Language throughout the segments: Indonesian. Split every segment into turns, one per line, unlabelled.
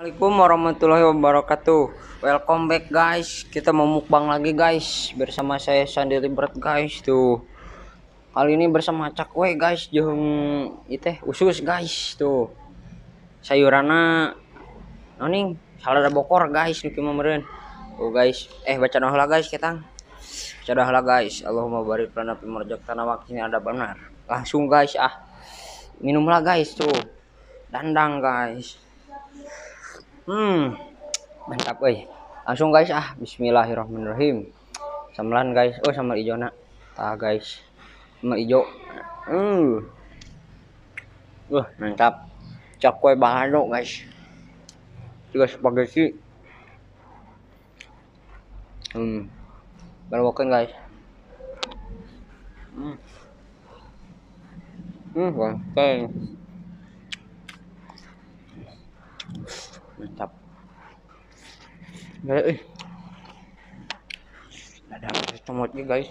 Assalamualaikum warahmatullahi wabarakatuh. Welcome back guys. Kita mau mukbang lagi guys bersama saya Sandiri Berat guys tuh. Kali ini bersama cakwe guys jeung iteh usus guys tuh. Sayurana noning salada bokor guys niki meureun. Tuh guys, baca doa guys kita. Baca doa guys. Allahumma barik lana fi marjaqtana wa qina adzabannar. Langsung guys minumlah guys tuh. Dandang guys. Mantap langsung guys bismillahirrahmanirrahim. Sambal guys, sambal hijau guys, sambal hijau. Mantap. Cakwe balado guys, juga spaghetti. Balawakan guys. Bangkeng. Mantap. Guys, ada tomatnya guys.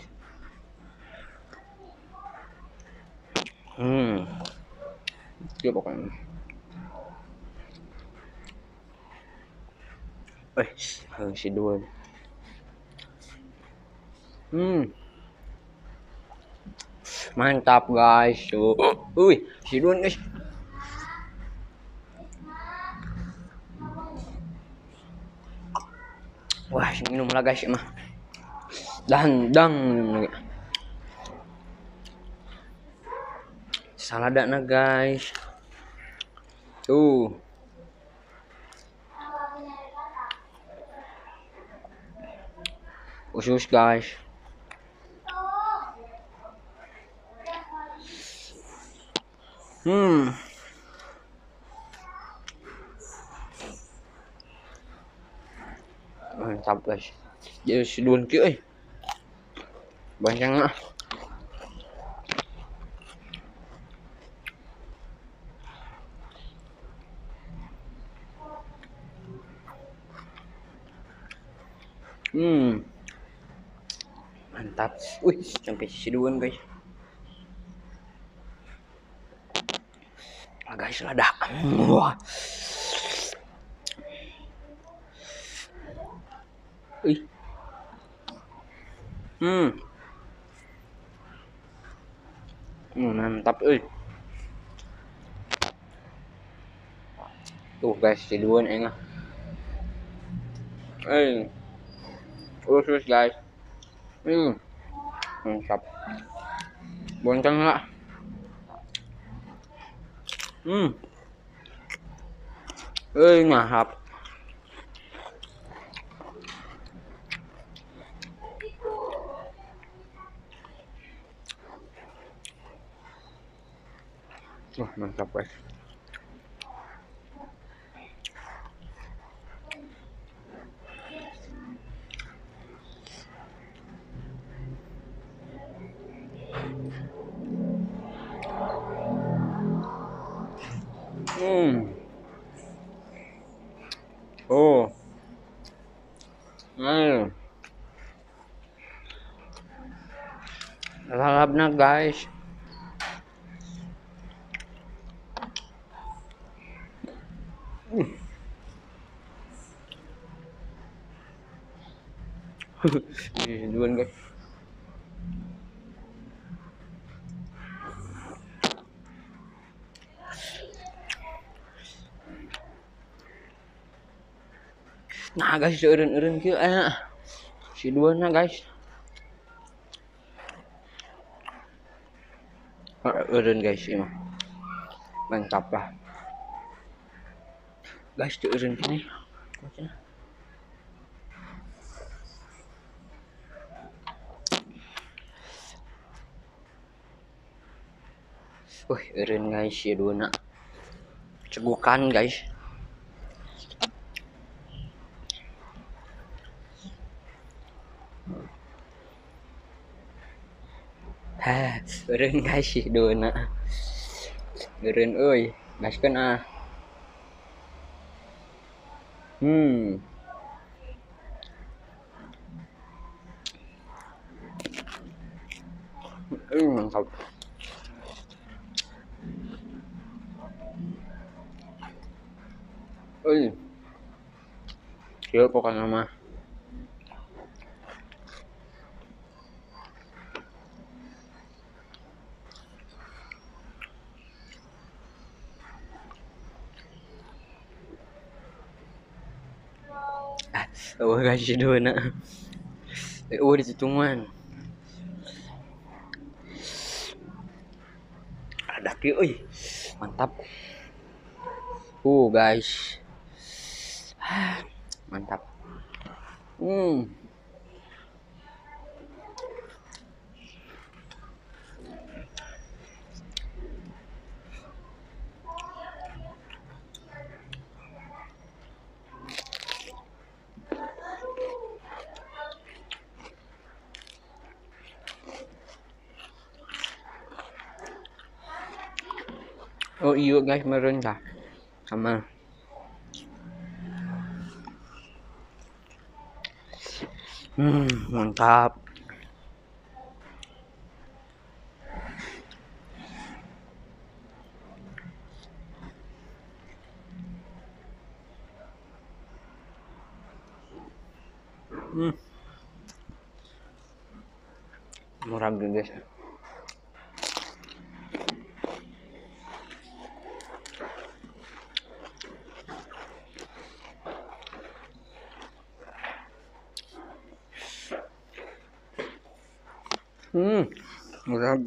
Dia pokoknya. Si dua. Mantap guys. Si dua guys. Wah, minum lah guys mah. Dandang lagi. Saladana guys. Tuh. Usus guys. Mantap guys. Jadi seduan kieu banyak lah. Mantap. Sampai seduan guys. Guys lada. Wah. Mantap tuh guys seduan enggak usus guys. Mantap bonceng lah. Ngahap. Mantap guys. Lalapna guys. Duluan guys. Nah guys, eureun kieu si duana guys. Eureun guys ieu mah. Mantap lah. Guys, teu eureun kene. Eureun guys si duana. Cegukan guys. Eureun guys si duana. Eureun gaskeun mantap. Yuk pokoknya mah. Oh guys, dua na. Oh di tutungan. Ada ki, euy. Mantap. Guys. Mantap. Oh iya guys, meren dah. Sama. Mantap. Murah guys. Murah.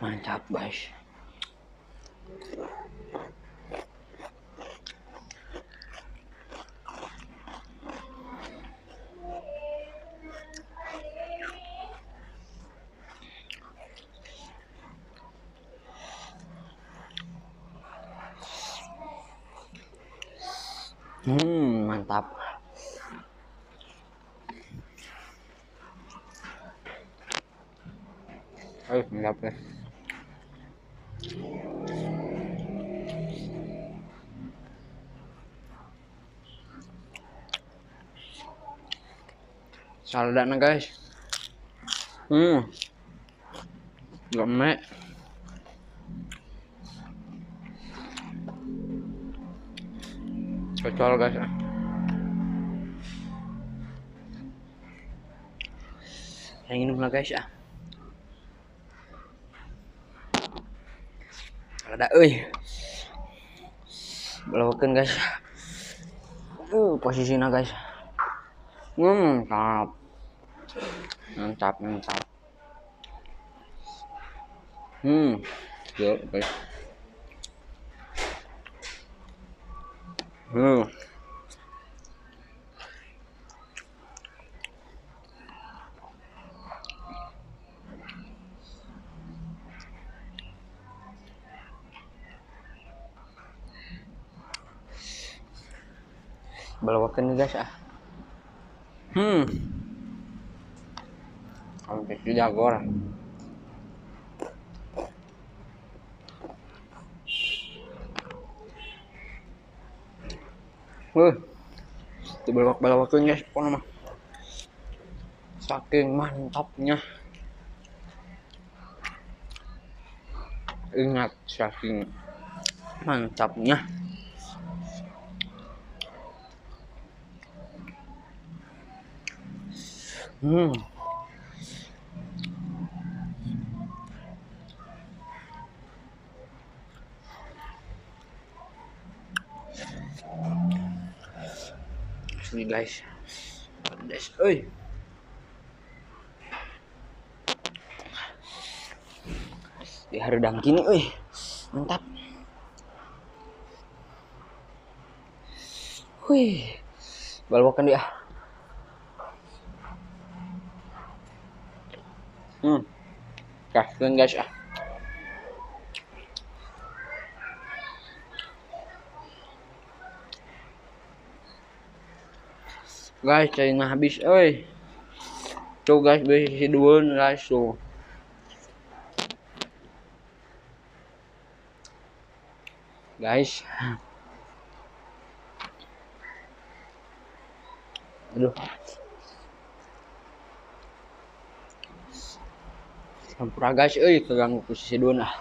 Mantap guys. Mantap. Mantap guys. Saladana guys. Lemek. Cocol guys. Yang minum lah guys ya. Ada belawakan guys. Posisinya guys. Mantap. Mantap. Yuk guys. Belawakan nih guys ah. Sampai jagor. Itu belawakan guys pokoknya mah. Saking mantapnya. Ingat saking mantapnya. Asli guys. Pedas di haredang kini mantap. Balawakan dia. Kasihan guys ah. Guys, cairnya habis tuh guys, besi dua guys tuh. Guys. Aduh. Sampura guys, keganggu posisi dua nah.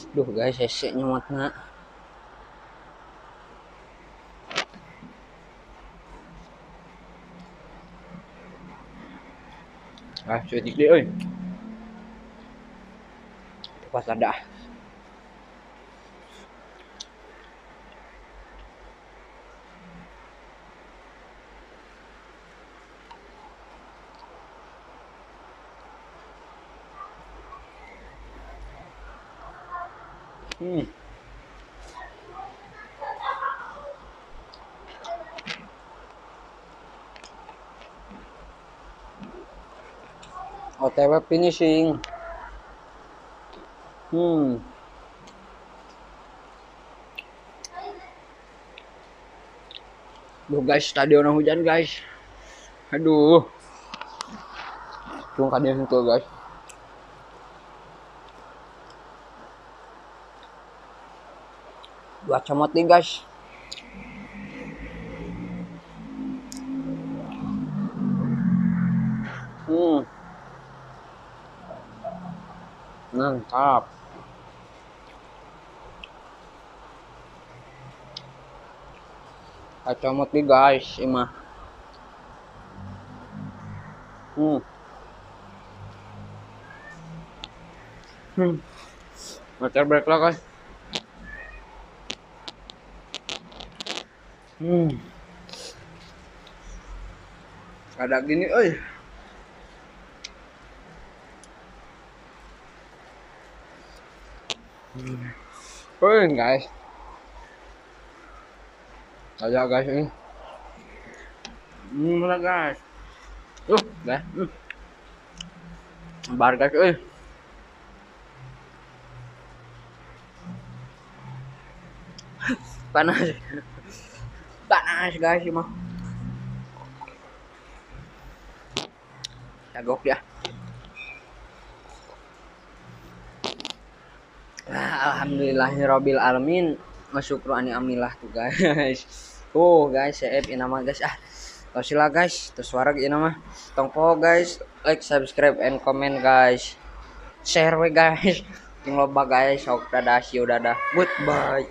Duh guys, hese nyematna. Ah, cuetik deh euy. Pas ada. OTW finishing. Duh guys, stadion hujan guys. Aduh. Tung kadieu henteu guys. Dua camot nih guys. Mantap. Kacamot nih guys, imah. Water break lah guys. Ada gini, guys. Aja guys ini. Mana guys? Guys. Bar guys, Panas. Panas guys mah. Cagok ya. Alhamdulillahirabbil alamin. Masyukru ani amilah tuh guys. Guys, CF ini nama guys. Sila guys, terus suara ini nama. Tongpo guys, like, subscribe, and comment guys. Share we guys. Ting loba guys, sok dadah, see you dadah. Goodbye.